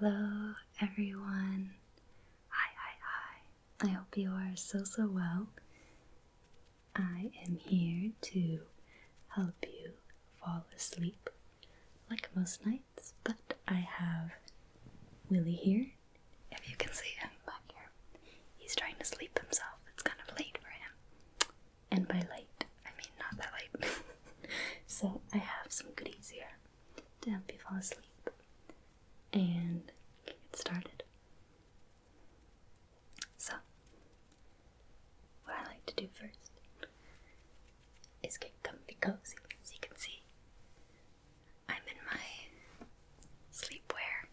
Hello everyone. Hi. I hope you are so well. I am here to help you fall asleep like most nights, but I have Willie here. If you can see him back here, he's trying to sleep himself. It's kind of late for him. And by late, I mean not that late. So I have some goodies here to help you fall asleep and get started. So, what I like to do first is get comfy cozy. As you can see, I'm in my sleepwear,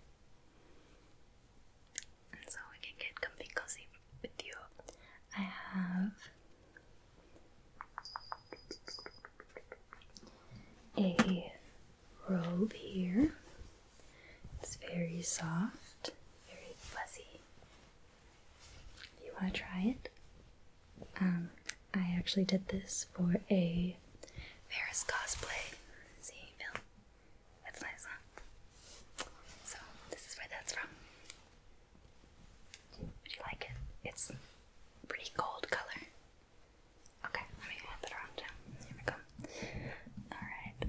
and so we can get comfy cozy with you. I have a robe here. It's very soft, very fuzzy. If you want to try it, I actually did this for a Ferris cosplay. See, Bill? That's nice, huh? So, this is where that's from. Would you like it? It's a pretty gold color. Okay, let me put it on too. Here we go. Alright.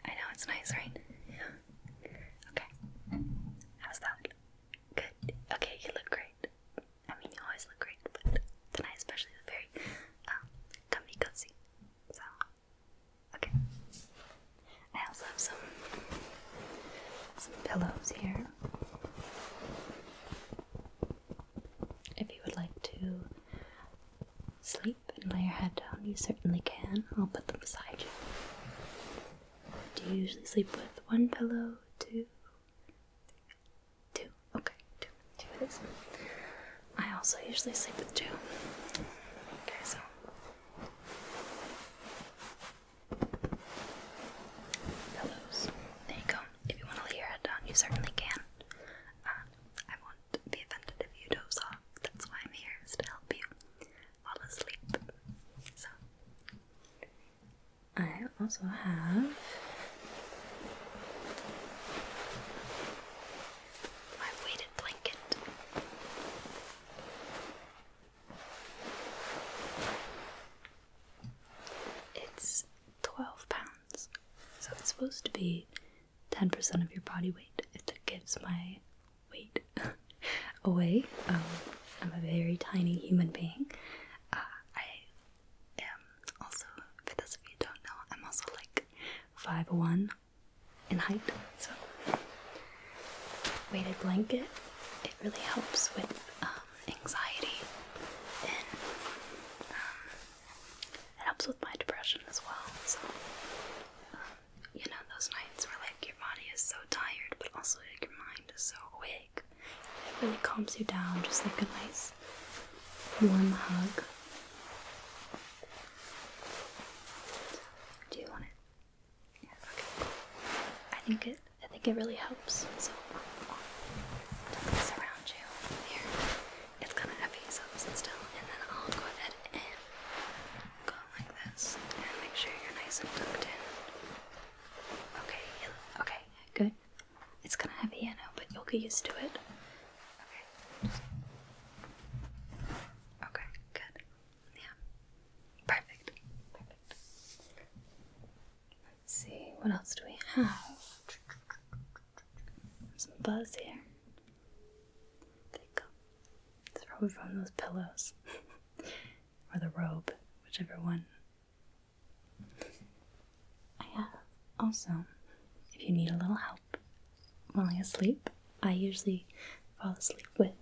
I know it's nice, right? Yeah. Okay. How's that? Good. Okay, you look great. I mean, you always look great, but tonight especially is very comfy cozy. So, okay. I also have some pillows here. If you would like to sleep and lay your head down, you certainly can. I'll put them beside you. Do you usually sleep with one pillow, two? Two. Okay, two it is. I also usually sleep with two. Okay, so pillows. There you go. If you want to lay your head down, you certainly can. I won't be offended if you doze off. That's why I'm here, is to help you fall asleep. So, I also have my weighted blanket. It's 12 pounds, so it's supposed to be 10% of your body weight. It gives my weight away. I'm a very tiny human being. I am also, for those of you who don't know, I'm also like 5'1" in height, so weighted blanket, it really helps with anxiety, and it helps with my depression as well. So you know, those nights where like your body is so tired but also like your mind is so awake, it really calms you down, just like a nice warm hug. Do you want it? Yeah, okay, cool. I think it really helps. So tuck this around you here. It's kind of heavy, so sit still, and then I'll go ahead and go like this and make sure you're nice and tucked in. Okay, good. It's kind of heavy, I know, but you'll get used to it. Okay, good. Yeah, perfect. Let's see, what else do we have? Some buzz here. There you go. It's probably from those pillows. Or the robe, whichever one. I have also, if you need a little help falling asleep, I usually fall asleep with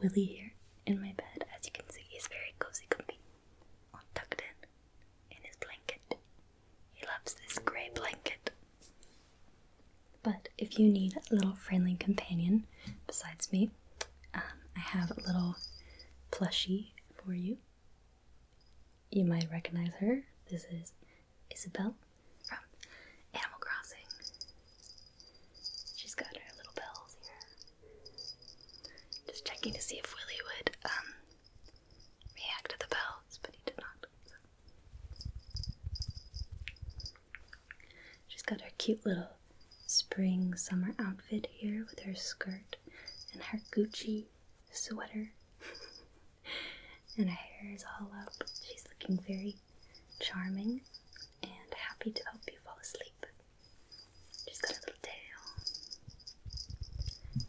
Willie here in my bed. As you can see, he's very cozy, comfy, all tucked in his blanket. He loves this gray blanket. But if you need a little friendly companion besides me, I have a little plushie for you. You might recognize her. This is Isabel from Animal Crossing. She's got her little bells here. Just checking to see if Willie would react to the bells, but he did not. So. She's got her cute little spring summer outfit here with her skirt and her Gucci sweater. And her hair is all up. She's looking very charming and happy to help you fall asleep. She's got a little tail.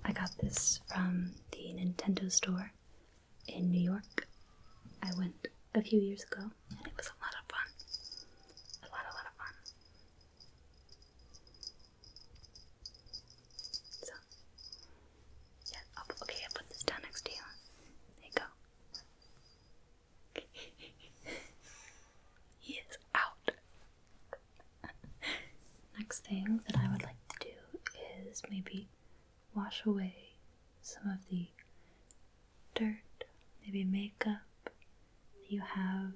I got this from the Nintendo store in New York. I went a few years ago and it was a lot of fun. A lot of fun. So, yeah, okay, I'll put this down next to you. There you go. He is out. Next thing that I would like to do is maybe wash away some of the dirt, maybe makeup that you have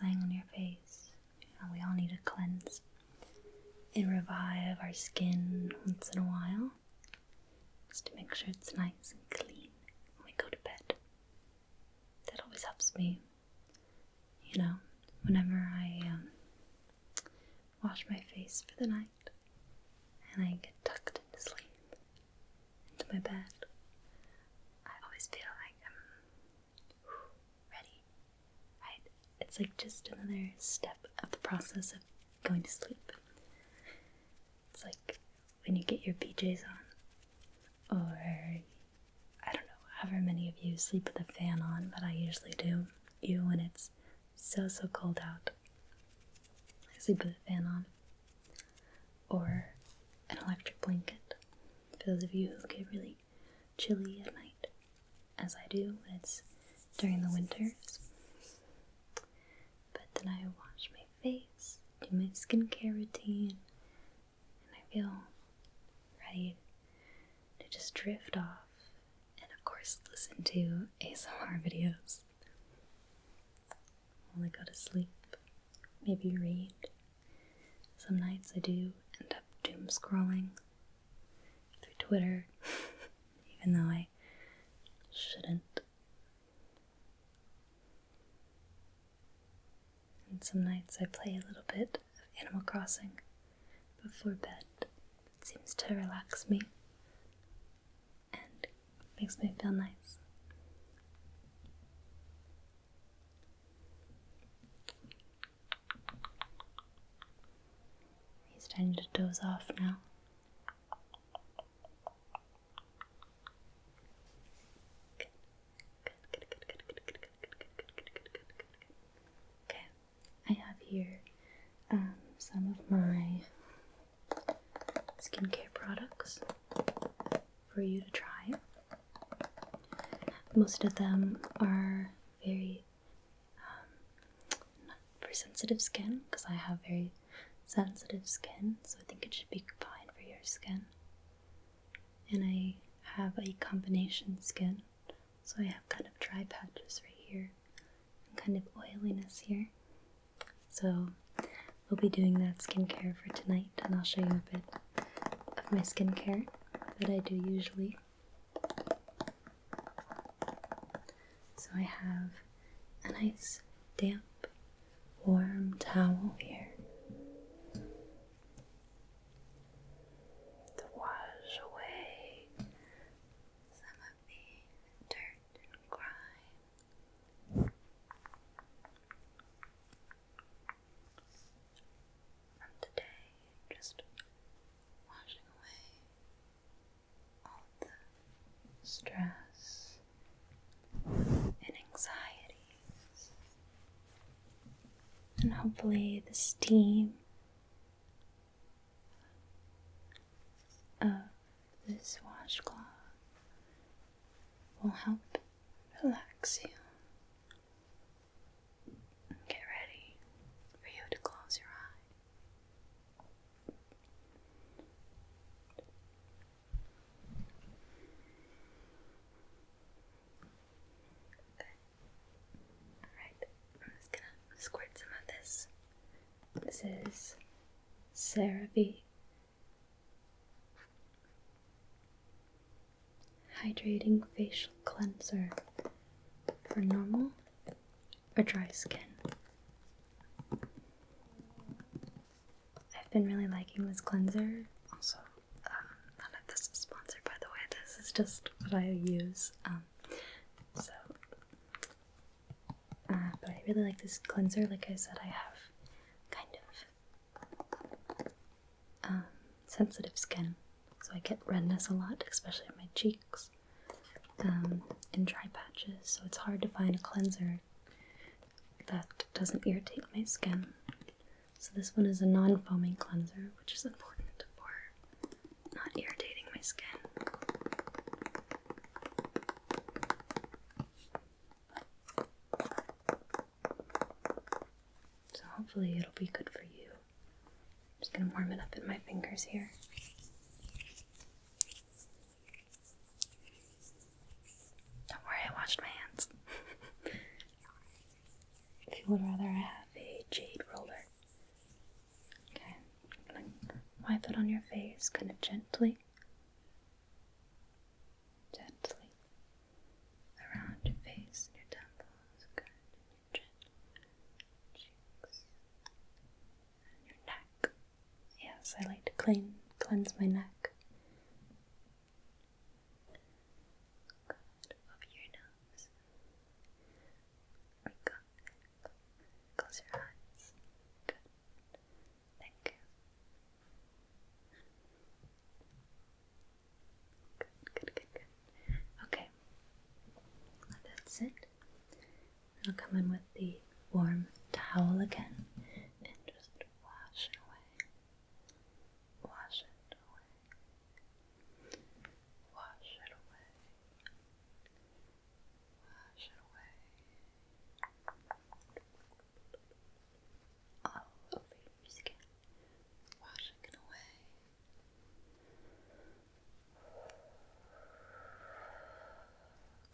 laying on your face. You know, we all need to cleanse and revive our skin once in a while, just to make sure it's nice and clean when we go to bed. That always helps me, you know, whenever I wash my face for the night and I get tucked into sleep, into my bed. I always feel like I'm ready, right? It's like just another step of the process of going to sleep. It's like when you get your PJs on, or I don't know, however many of you sleep with a fan on, but I usually do, even when it's so cold out. I sleep with a fan on, or an electric blanket, for those of you who get really chilly at night, as I do when it's during the winters. But then I wash my face, do my skincare routine, and I feel ready to just drift off and of course listen to ASMR videos while I go to sleep. Maybe read. Some nights I do end up doom scrolling through Twitter, even though I shouldn't. And some nights I play a little bit of Animal Crossing before bed. It seems to relax me and makes me feel nice. He's starting to doze off now. Okay, I have here some of my skincare products for you to try. Most of them are very for sensitive skin, because I have very sensitive skin, so I think it should be fine for your skin. And I have a combination skin, so I have kind of dry patches right here and kind of oiliness here. So we'll be doing that skincare for tonight, and I'll show you a bit of my skincare that I do usually. So I have a nice damp, warm towel here to wash away some of the dirt and grime. From today, just washing away all the stress and anxieties, and hopefully the steam of this washcloth will help relax you and get ready for you to close your eye. Okay. Alright, I'm just gonna squirt some of this. This is Serum Hydrating Facial Cleanser for normal or dry skin. I've been really liking this cleanser. Also, none of this is sponsored, by the way. This is just what I use. But I really like this cleanser. Like I said, I have kind of sensitive skin, so I get redness a lot, especially on my cheeks, and dry patches. So it's hard to find a cleanser that doesn't irritate my skin. So this one is a non-foaming cleanser, which is important for not irritating my skin. So hopefully it'll be good for you. I'm just gonna warm it up in my fingers here. Don't worry, I washed my hands. If you would rather, I have a jade roller. Okay, I'm gonna wipe it on your face, kind of gently. Gently. Around your face, your temples, good, your chin, cheeks, and your neck. Yes, I like to cleanse my neck. Good, over your nose. There we go. Close your eyes. Good. Thank you. Good. Okay. That's it. I'll come in with the warm towel again and just wash it away. Wash it away. Wash it away. Wash it away. All over your skin. Washing it away.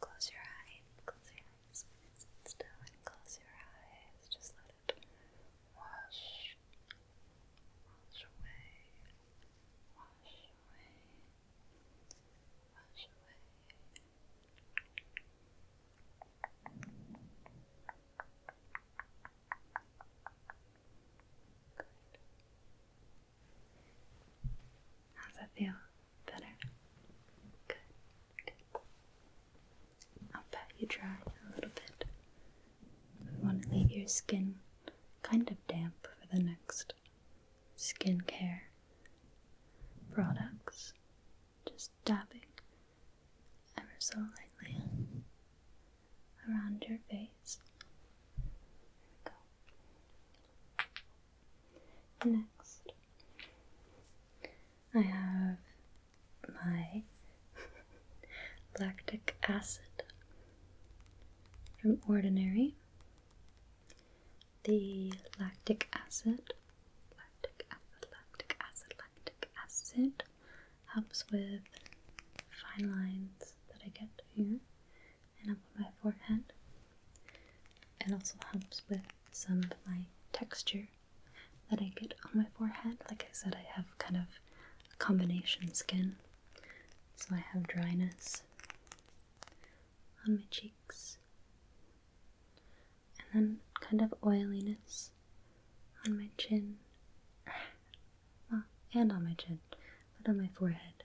Close your eyes. Close your eyes. Sit still and close your eyes. Just let it wash. Wash away. Wash away. Wash away. How's that feel? Better? Good. I'll pat you dry a little bit. We want to leave your skin kind of damp for the next skincare products. Just dabbing ever so lightly around your face. There we go. Next, I have my lactic acid from Ordinary. The lactic acid helps with fine lines that I get here and up on my forehead. It also helps with some of my texture that I get on my forehead. Like I said, I have kind of a combination skin, so I have dryness on my cheeks, and then kind of oiliness on my chin, well, and on my chin, but on my forehead.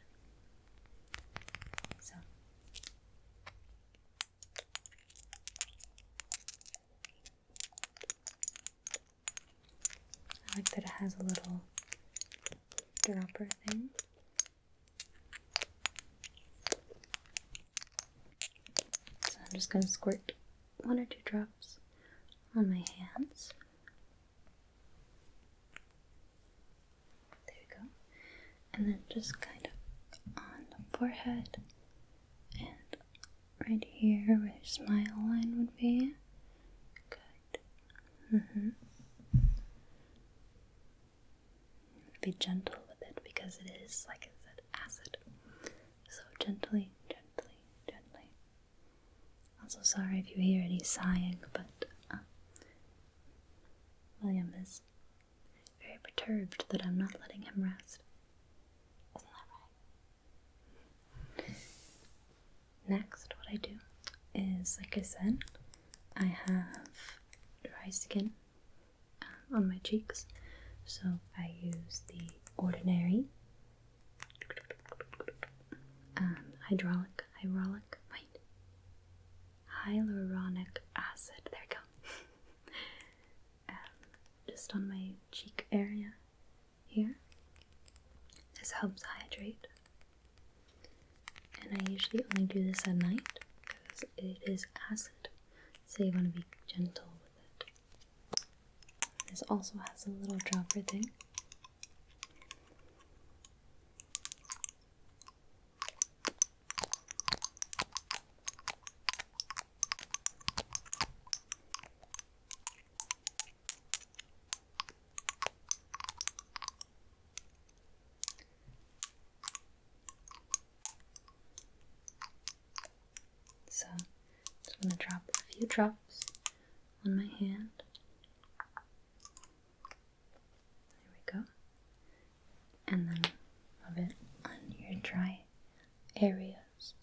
So I like that it has a little dropper thing. So I'm just going to squirt 1 or 2 drops on my hands. There we go. And then just kind of on the forehead and right here where your smile line would be. Good. Be gentle with it because it is, like I said, acid. So gently. Also sorry if you hear any sighing, but William is very perturbed that I'm not letting him rest. Isn't that right? Next, what I do is, like I said, I have dry skin on my cheeks, So I use the ordinary hyaluronic acid. There we go. Just on my cheek area here. This helps hydrate. And I usually only do this at night because it is acid, so you want to be gentle with it. This also has a little dropper thing. So I'm just going to drop a few drops on my hand. There we go. And then rub it on your dry areas.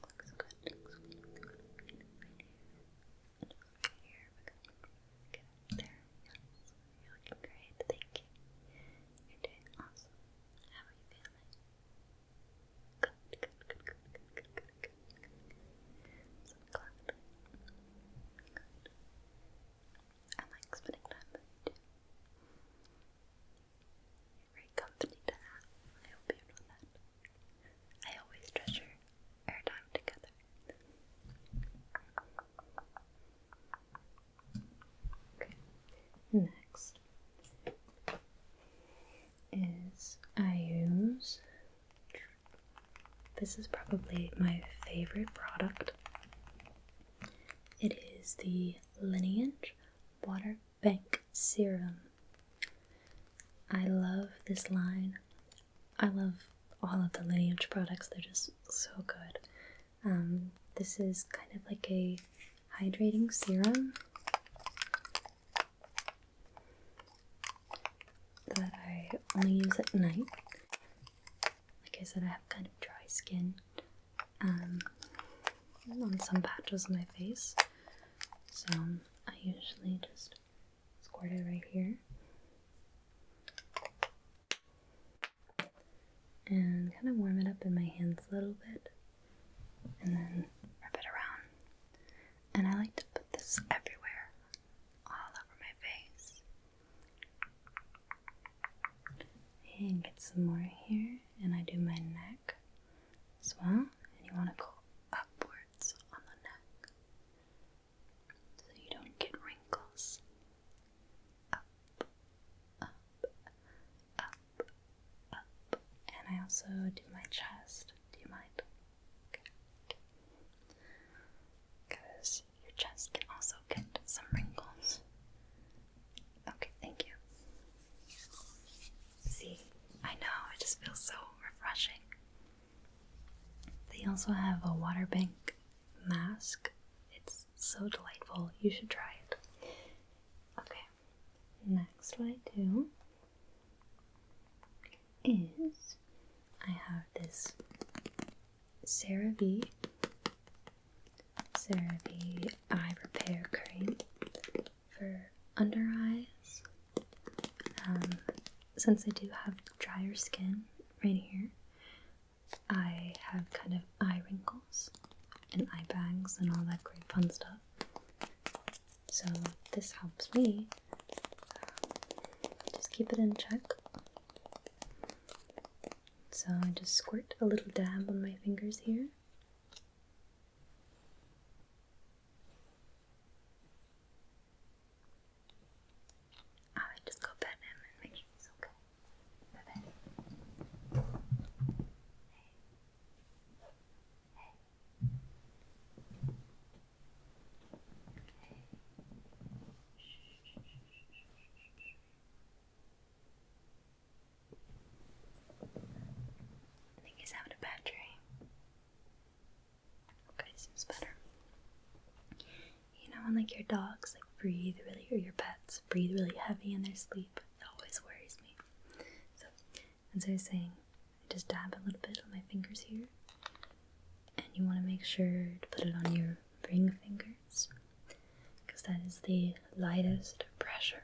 Looks good. There. You're looking great. Thank you. You're doing awesome. How are you feeling? Good. So glad. Good. I like spending time with you too. You're great company to have. I hope you know that. I always treasure our time together. Okay. Next is I use, this is probably my favorite product. It is the Lineage Water Bank Serum. I love this line. I love all of the Lineage products. They're just so good. This is kind of like a hydrating serum that I only use at night. Like I said, I have kind of dry skin on some patches of my face, so I usually just squirt it right here and kind of warm it up in my hands a little bit and then rub it around. And I like to put this everywhere, all over my face. And get some more here, and I do my neck as well. And you want to go upwards on the neck so you don't get wrinkles. Up, up, up, up. And I also do my chest. Do you mind? Okay. Because your chest can also get some wrinkles. Okay, thank you. See, I know, it just feels so refreshing. They also have a water bank mask. It's so delightful. You should try it. Okay, next what I do is I have this CeraVe eye repair cream for under eyes. Since I do have drier skin right here, I have kind of eye wrinkles and eye bags and all that great fun stuff. So this helps me just keep it in check. So I just squirt a little dab on my fingers here. I just go pet him and make sure he's okay. Pet him. I think he's having a bad dream. Okay, seems better. You know, when like your dogs like breathe really, or your pets breathe really heavy in their sleep, it always worries me. So, as I was saying, I just dab a little bit on my fingers here. And you want to make sure to put it on your ring fingers, because that is the lightest pressure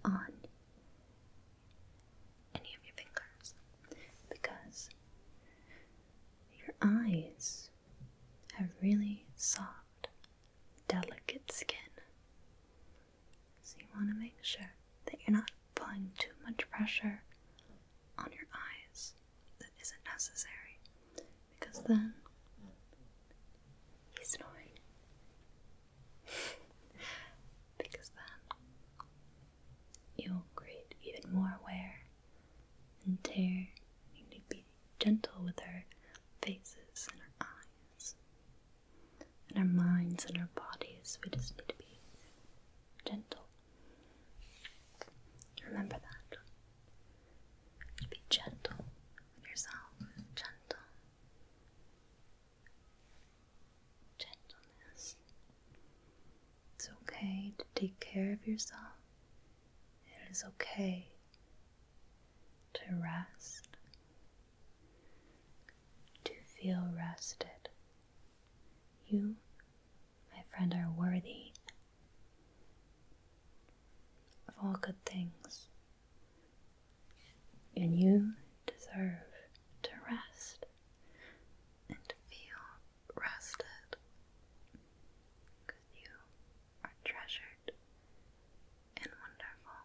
on any of your fingers, because your eyes have really soft, delicate skin. So you want to make sure that you're not applying too much pressure on your eyes that isn't necessary, because then he's snoring. Because then you'll create even more wear and tear. You need to be gentle with our faces and our eyes and our minds and our bodies. We just need to be gentle. Remember that. Be gentle with yourself. Gentle. Gentleness. It's okay to take care of yourself. It is okay to rest. To feel rested. You, my friend, are worthy of all good things, and you deserve to rest and to feel rested, because you are treasured and wonderful.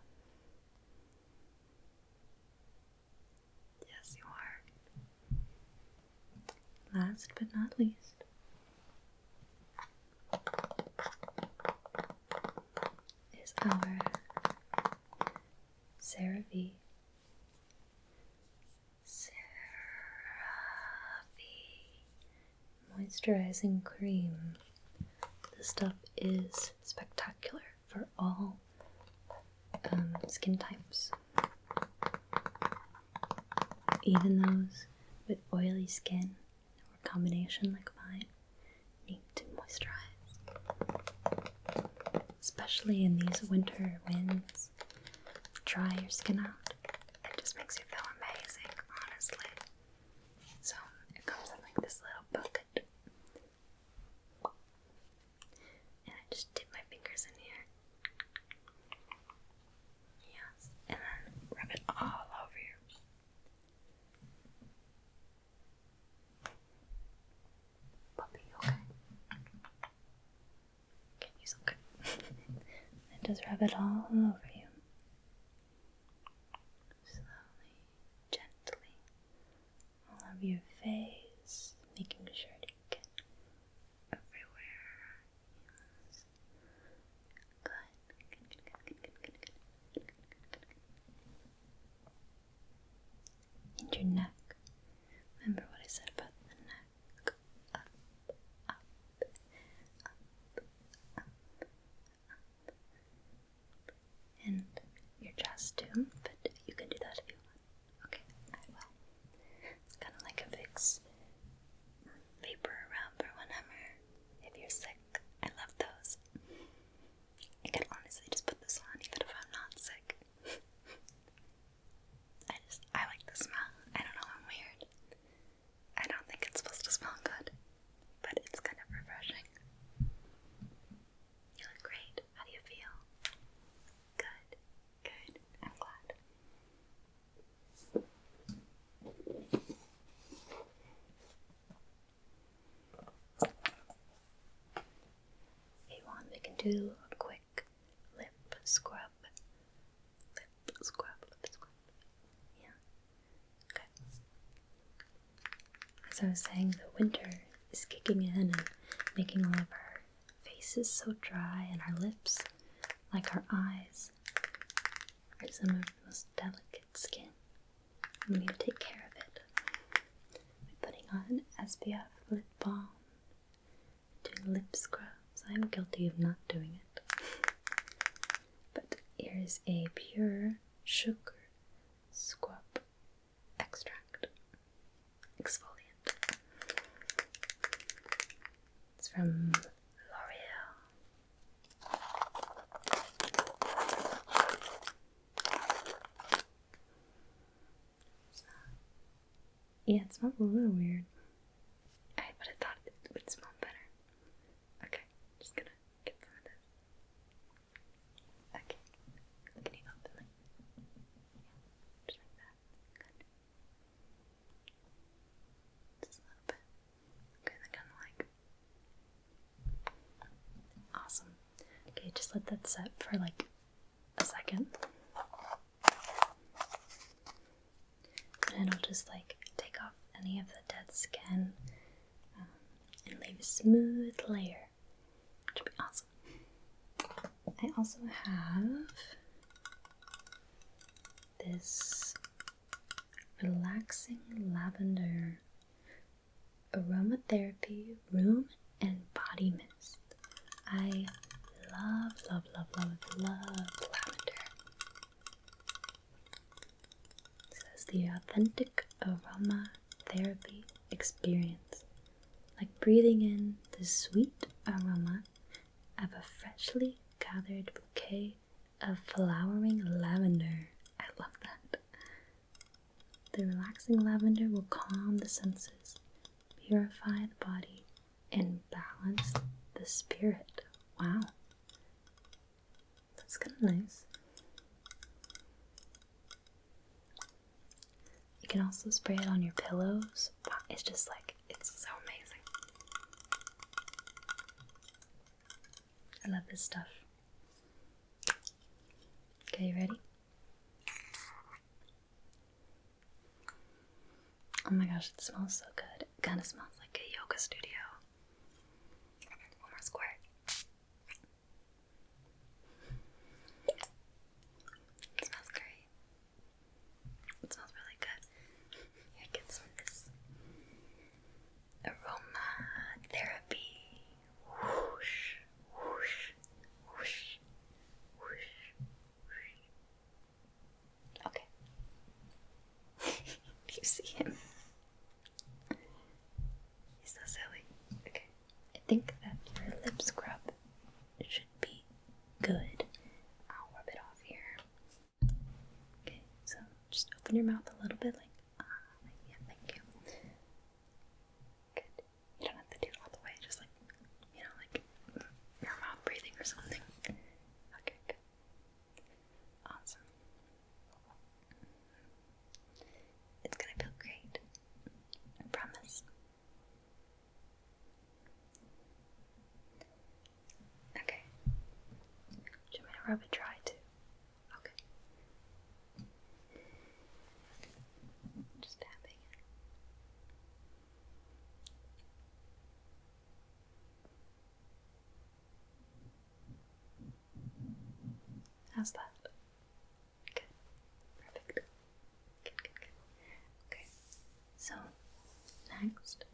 Yes, you are. Last but not least, is our CeraVe moisturizing cream. This stuff is spectacular for all skin types. Even those with oily skin or combination like mine need to moisturize. Especially in these winter winds. Dry your skin out. It just makes you feel amazing, honestly. So it comes in like this little bucket. And I just dip my fingers in here. Yes. And then rub it all over you. Puppy, okay? Okay, he's okay. And just rub it all over you. Of your face, making sure to get everywhere. Yes. Good. And your neck. Remember what I said about the neck. Up, up, up, up, up. And your chest too, but you can do that if you want. Okay, I will. It's kind of like a Vicks vapor rub or whatever. If you're sick, I love those. I could honestly just put this on even if I'm not sick. I like the smell. I don't know, I'm weird. I don't think it's supposed to smell good, but it's kind of refreshing. You look great. How do you feel? Good. Good. I'm glad. If you want, we can do a quick lip scrub. Lip scrub. Yeah. Okay. As I was saying, the winter is kicking in and making all of our faces so dry, and our lips, like our eyes, are some of the most delicate skin. We need to take care of it by putting on SPF lip balm, doing lip scrubs. I'm guilty of not doing it. But here's a pure sugar scrub extract exfoliant. It's from L'Oreal. Yeah, it smells a little weird. But just let that set for like a second. And it'll just like take off any of the dead skin and leave a smooth layer, which would be awesome. I also have this relaxing lavender aromatherapy room and body mist. I love lavender. It says the authentic aromatherapy experience, like breathing in the sweet aroma of a freshly gathered bouquet of flowering lavender. I love that. The relaxing lavender will calm the senses, purify the body, and balance the spirit. Wow. That's kind of nice. You can also spray it on your pillows. Wow, it's just like, it's so amazing. I love this stuff. Okay, you ready? Oh my gosh, it smells so good. It kind of smells like a yoga studio. One more squirt. It smells great. It smells really good. Here, get some of this aromatherapy. Whoosh, whoosh, whoosh, whoosh, whoosh. Okay. Do you see him? He's so silly. Okay. I think that your lip scrub should be good. I'll rub it off here. Okay, so just open your mouth a little bit, like, yeah, thank you. Good. You don't have to do it all the way, just like, like your mouth breathing or something. Okay, good. Awesome. It's gonna feel great. I promise. Okay. Do you want me to rub it dry too? Okay. Just tapping it. How's that? Good. Perfect. Good. Okay. So, next,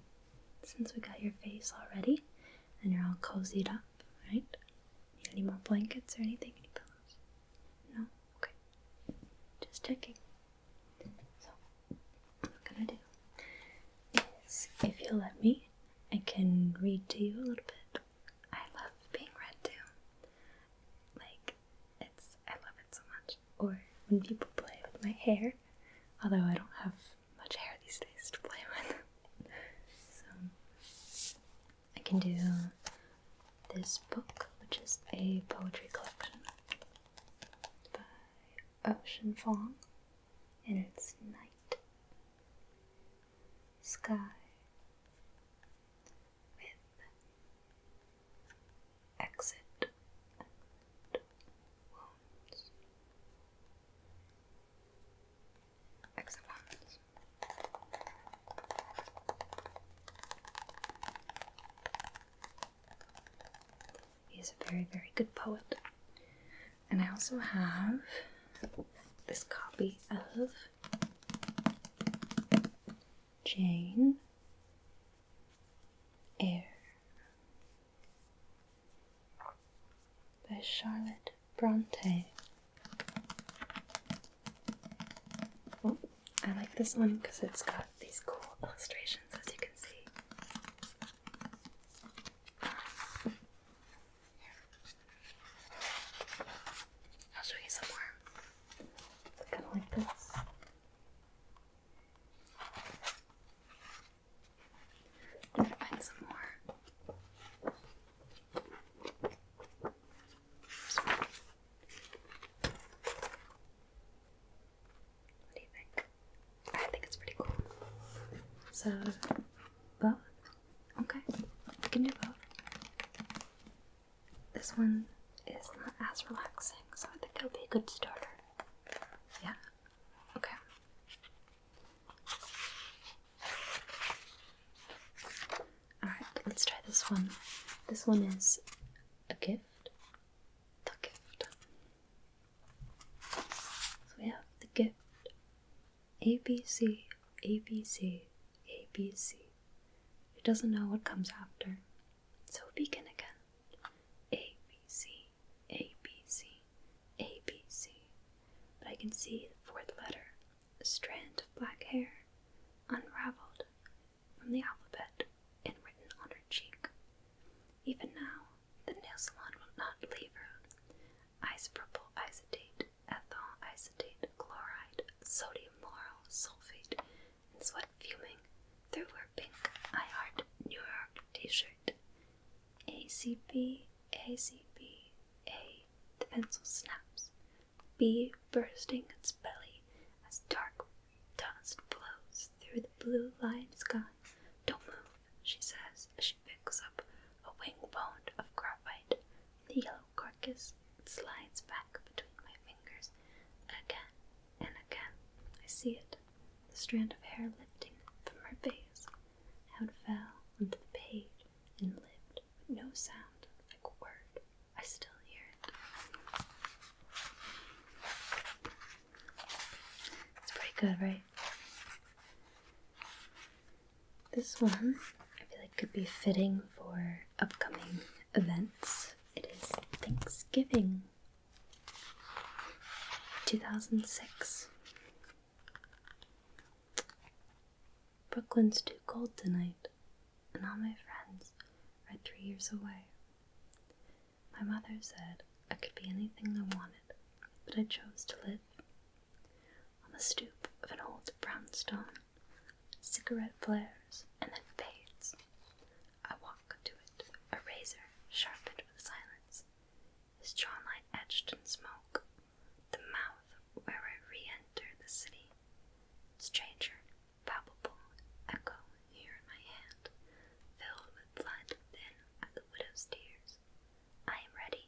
since we got your face already, and you're all cozied up, right? Need any more blankets or anything? Any pillows? No? Okay. Just checking. So, what I'm gonna do is, if you'll let me, I can read to you a little bit. I love being read to. Like, I love it so much. Or when people play with my hair, although I don't have much hair these days to play with. So, I can do this book, which is a poetry collection by Ocean Fong, and it's night, sky, with exit and wounds. Exit wounds. He's a very, very good poet. And I also have this copy of Jane Eyre by Charlotte Bronte. Oh, I like this one because it's got these cool illustrations, as you can see. I'll show you some more. It's kind of like this. I'm gonna find some more. What do you think? I think it's pretty cool. So, both? Okay, we can do both. This one is not as relaxing, so I think it'll be a good starter. Yeah? Okay. Alright, let's try this one. This one is a gift. The gift. So we have the gift. ABC, ABC, ABC. He doesn't know what comes after, so we begin again. ABC, ABC, ABC. But I can see the fourth letter, a strand of black hair, unraveled from the alphabet and written on her cheek. Even now, the nail salon will not leave her. Isopropyl acetate, ethyl acetate, chloride, sodium lauryl sulfate, and sweat fuming through her pink I Heart New York t-shirt. ACB, ACB, A. The pencil snaps. B bursting its belly as dark dust blows through the blue-lined sky. Don't move, she says as she picks up a wing bone of graphite. The yellow carcass slides back between my fingers again and again. I see it, the strand of hair lifting from her base, how it fell onto the page and lived with no sound, like a word. I still hear it. It's pretty good, right? This one, I feel like could be fitting for upcoming events. It is Thanksgiving 2006. Brooklyn's too cold tonight, and all my friends are 3 years away. My mother said I could be anything I wanted, but I chose to live. On the stoop of an old brownstone, cigarette flares and then fades. I walk to it, a razor sharpened with silence, his jawline etched in smoke, the mouth where I re-enter the city. Stranger, palpable, echo here in my hand, filled with blood thin at the widow's tears. I am ready.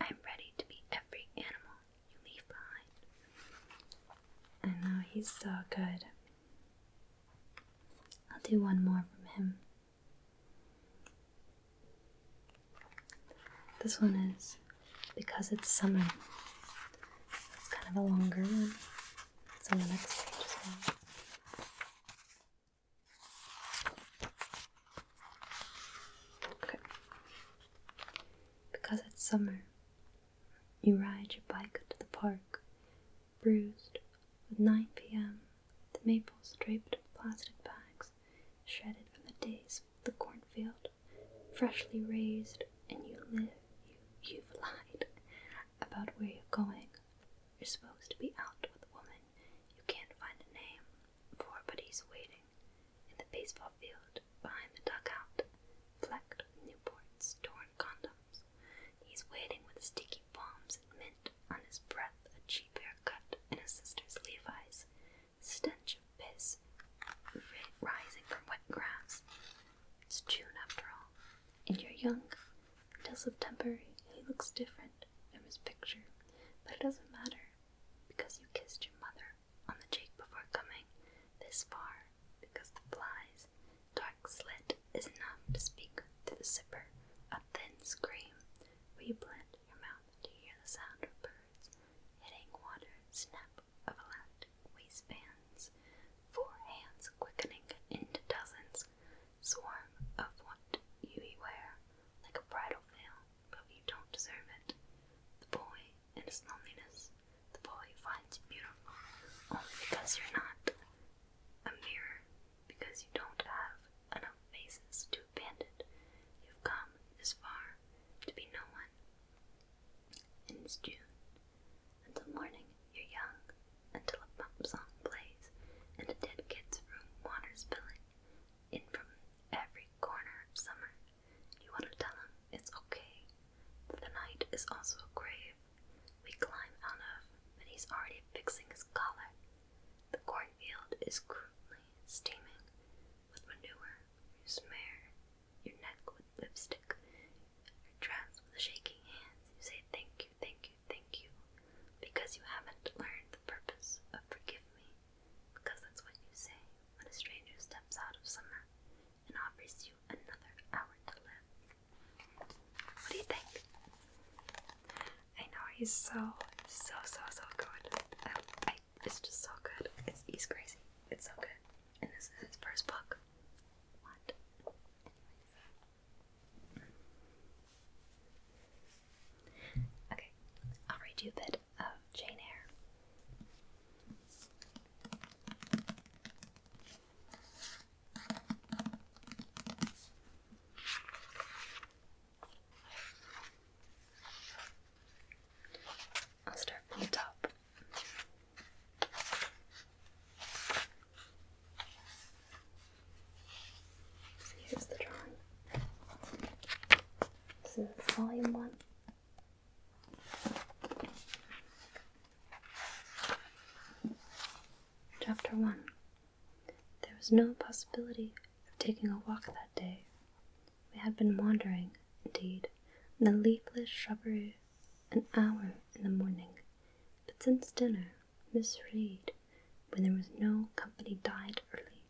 I am ready to be every animal you leave behind. I know, he's so good. I'll do one more from him. This one is Because It's Summer. It's kind of a longer one. It's on the next page as well. Okay. Because it's summer, you ride your bike to the park, bruised with 9 p.m., the maples draped with plastic bags, shredded from the days of the cornfield, freshly raised, and you've lied about where you're going. You're supposed to be out with a woman you can't find a name for, but he's waiting in the baseball field behind the dugout, flecked with Newport's torn condoms. He's waiting with sticky palms and mint on his breath, a cheap haircut, and his sister's Levi's, stench of piss rising from wet grass. It's June after all, and you're young. Until September, he looks different from his picture, but it doesn't matter, because you kissed your mother on the cheek before coming this far, because the fly's dark slit is enough to speak to the zipper, a thin scream, where you blend your mouth to hear the sound of birds hitting water, snap of elastic waistbands, 4 hands quickening into dozens, swarm of what you wear, like a bridal veil, but you don't deserve it. The boy in his loneliness, the boy who finds you beautiful only because you're not. A mirror, because you don't have enough faces to abandon. You've come this far to be no one. And it's June. Until morning, you're young. Until a pop song plays, and a dead kid's room water spilling in from every corner of summer. You want to tell him it's okay, that the night is also a grave we climb out of, but he's already fixing his collar. The cornfield is crudely steaming with manure. You smear your neck with lipstick, your dress with shaking hands. You say He's so good. It's just so good. He's crazy. It's so good. And this is his first book. What? Okay, I'll read you a bit of Jane Eyre. I'll start from the top. So here's the drawing. This is volume 1. Chapter 1. There was no possibility of taking a walk that day. We had been wandering, indeed, in the leafless shrubbery an hour in the morning, but since dinner, Miss Reed, when there was no company, died early.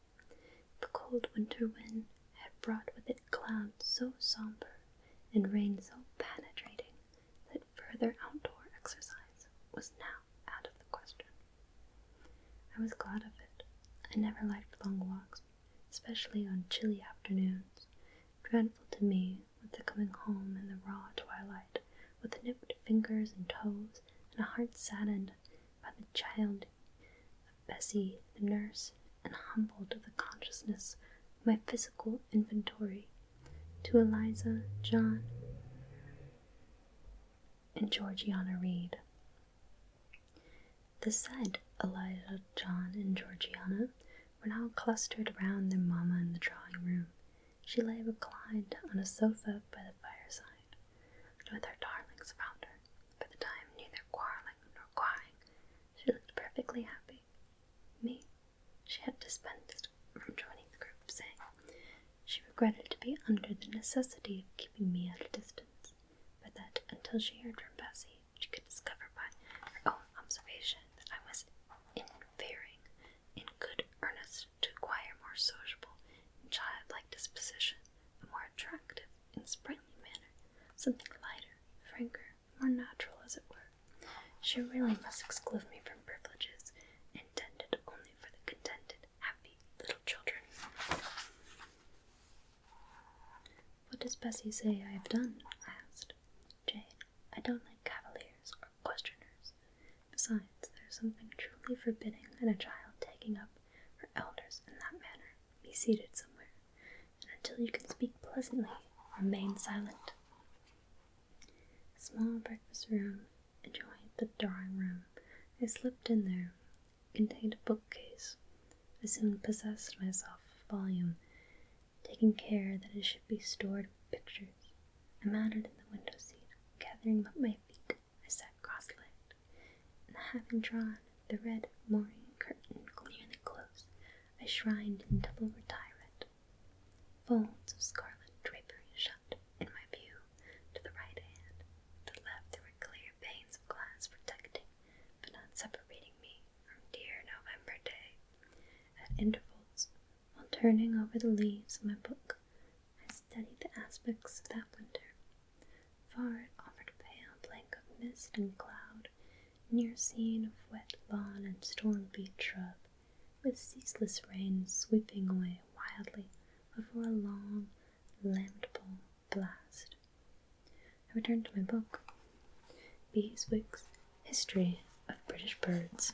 The cold winter wind had brought with it clouds so sombre and rain so penetrating that further outdoor exercise was now out of the question. I was glad of it. I never liked long walks, especially on chilly afternoons. Dreadful to me was the coming home in the raw twilight, with the nipped fingers and toes, and a heart saddened by the child of Bessie, the nurse, and humbled of the consciousness of my physical inventory, to Eliza, John, and Georgiana Reed. The said Eliza, John, and Georgiana were now clustered round their mamma in the drawing-room. She lay reclined on a sofa by the fireside, with her darlings around her. For the time, neither quarrelling nor crying, she looked perfectly happy. Me, she had dispensed from joining the group, saying she regretted to be under the necessity of keeping me at a distance, but that until she heard from Bessie, she could discover by her own observation that I was inferring in good earnest to acquire more sociable and childlike disposition, a more attractive and sprightly manner, something lighter, franker, more natural, as it were. She really must exclude me from privileges intended only for the contented, happy little children. What does Bessie say I have done? I asked. Jane, I don't like cavaliers or questioners. Besides, there is something truly forbidding in a child taking up her elders in that manner. Be seated somewhere, and until you can speak pleasantly, remain silent. A small breakfast room adjoined the drawing room. I slipped in there. It contained a bookcase. I soon possessed myself of a volume, taking care that it should be stored with pictures. I mounted in the window seat, gathering up my feet. I sat cross-legged, and having drawn the red morning curtain nearly close, I shrined in double retirement. Folds of scarlet drapery shut, in my view, to the right hand. To the left there were clear panes of glass protecting, but not separating me from dear November day. At intervals, while turning over the leaves of my book, I studied the aspects of that winter. Far it offered a pale blank of mist and cloud, near a scene of wet lawn and storm-beat shrub, with ceaseless rain sweeping away wildly before a long, lamentable blast. I returned to my book, Beeswick's History of British Birds.